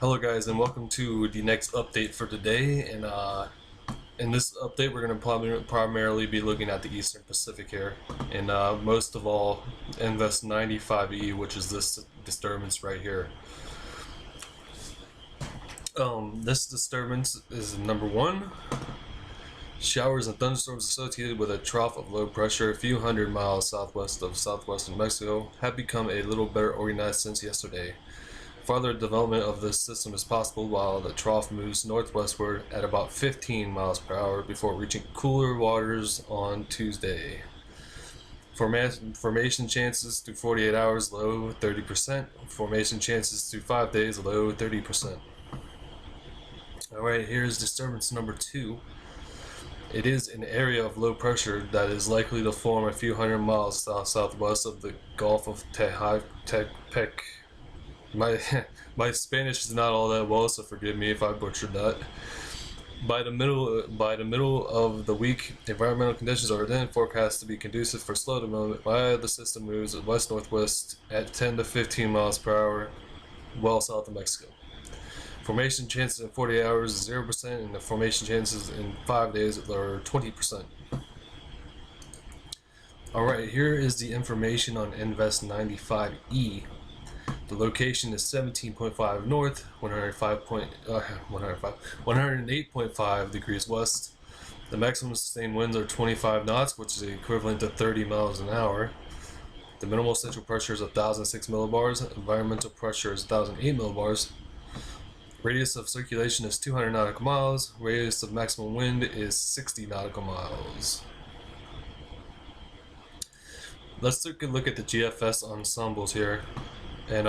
Hello guys, and welcome to the next update for today. And in this update we're going to primarily be looking at the Eastern Pacific here, and most of all Invest 95E, which is this disturbance right here. This disturbance is number one. Showers and thunderstorms associated with a trough of low pressure a few hundred miles southwest of southwestern Mexico have become a little better organized since yesterday. Further development of this system is possible while the trough moves northwestward at about 15 miles per hour before reaching cooler waters on Tuesday. Formation chances through 48 hours low 30%. Formation chances through 5 days low 30%. Alright, here's disturbance number 2. It is an area of low pressure that is likely to form a few hundred miles southwest of the Gulf of Tehuantepec. My my Spanish is not all that well, so forgive me if I butchered that. By the middle of the week, environmental conditions are then forecast to be conducive for slow development while the system moves west northwest at 10 to 15 miles per hour, well south of Mexico. Formation chances in 48 hours is 0%, and the formation chances in 5 days are 20%. Alright, here is the information on Invest 95E. The location is 17.5 north, 108.5 degrees west. The maximum sustained winds are 25 knots, which is equivalent to 30 miles an hour. The minimal central pressure is 1,006 millibars. Environmental pressure is 1,008 millibars. Radius of circulation is 200 nautical miles. Radius of maximum wind is 60 nautical miles. Let's take a look at the GFS ensembles here. And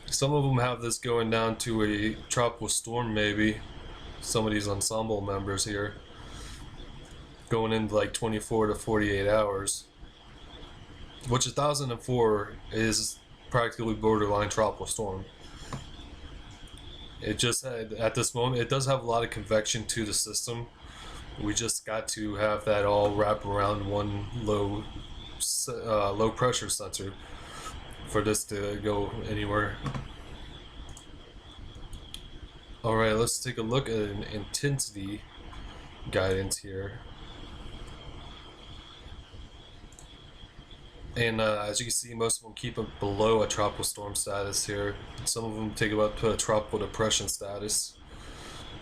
some of them have this going down to a tropical storm, maybe. Some of these ensemble members here going into like 24 to 48 hours, which 1004 is practically borderline tropical storm. It just had, at this moment, it does have a lot of convection to the system. We just got to have that all wrap around one low pressure sensor for this to go anywhere. Alright, let's take a look at an intensity guidance here. And as you can see, most of them keep it below a tropical storm status here. Some of them take it up to a tropical depression status,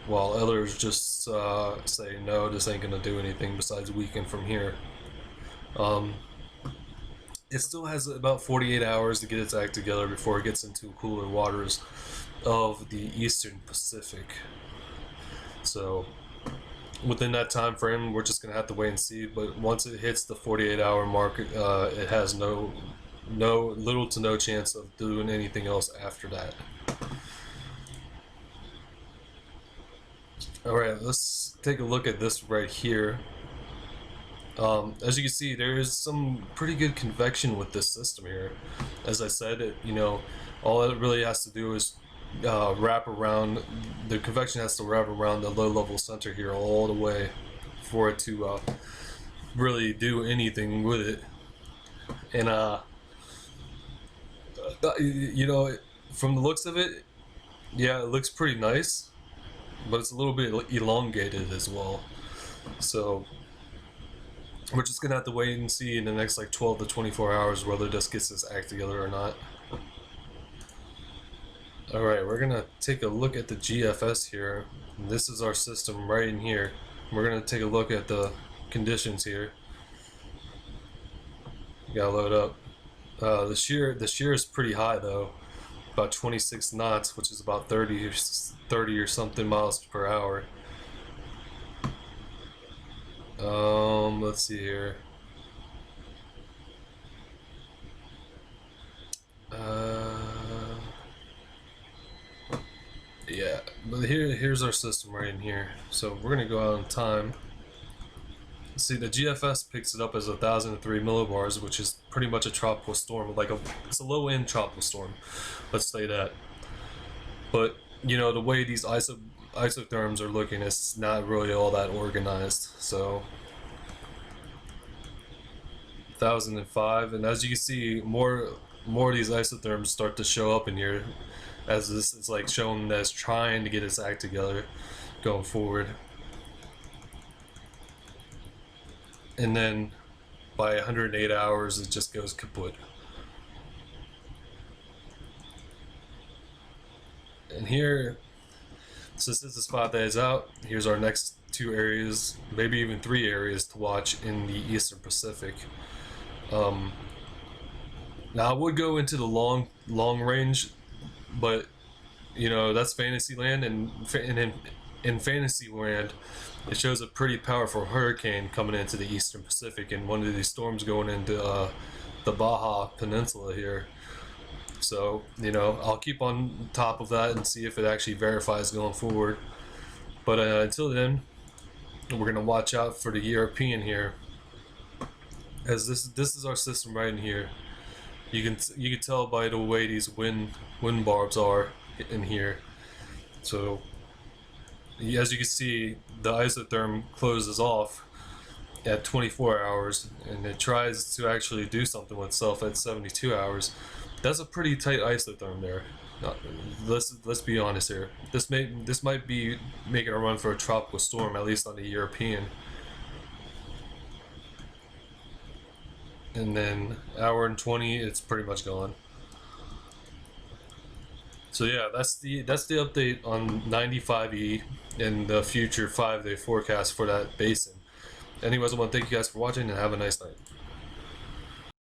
while others just say, no, this ain't gonna do anything besides weaken from here. It still has about 48 hours to get its act together before it gets into cooler waters of the Eastern Pacific. So within that time frame, we're just gonna have to wait and see. But once it hits the 48-hour mark, it has little to no chance of doing anything else after that. Alright, let's take a look at this right here. As you can see, there is some pretty good convection with this system here. As I said, all it really has to do is wrap around, the convection has to wrap around the low level center here all the way for it to really do anything with it. And from the looks of it, yeah, it looks pretty nice, but it's a little bit elongated as well. So we're just gonna have to wait and see in the next like 12 to 24 hours whether this gets its act together or not. Alright, we're gonna take a look at the GFS here. And this is our system right in here. We're gonna take a look at the conditions here. You gotta load up. The shear is pretty high though, about 26 knots, which is about 30 or something miles per hour. Let's see here. Yeah, but here's our system right in here. So we're gonna go out on time. See, the GFS picks it up as 1,003 millibars, which is pretty much a tropical storm, it's a low-end tropical storm. Let's say that. But the way these isotherms are looking, it's not really all that organized. So 1005, and as you can see, more of these isotherms start to show up in here. as this is like showing that it's trying to get its act together going forward. And then by 108 hours, it just goes kaput. And here, since this is 5 days out, here's our next 2 areas, maybe even 3 areas to watch in the Eastern Pacific. Now I would go into the long range, but that's Fantasyland, and in Fantasyland, it shows a pretty powerful hurricane coming into the Eastern Pacific, and one of these storms going into the Baja Peninsula here. So I'll keep on top of that and see if it actually verifies going forward. But until then, we're gonna watch out for the European here, as this is our system right in here. You can tell by the way these wind barbs are in here. So as you can see, the isotherm closes off at 24 hours, and it tries to actually do something with itself at 72 hours. That's a pretty tight isotherm there. Let's be honest here. This might be making a run for a tropical storm, at least on the European. And then hour and 20, it's pretty much gone. So yeah, that's the update on 95E and the future 5-day forecast for that basin. Anyways, I want to thank you guys for watching, and have a nice night.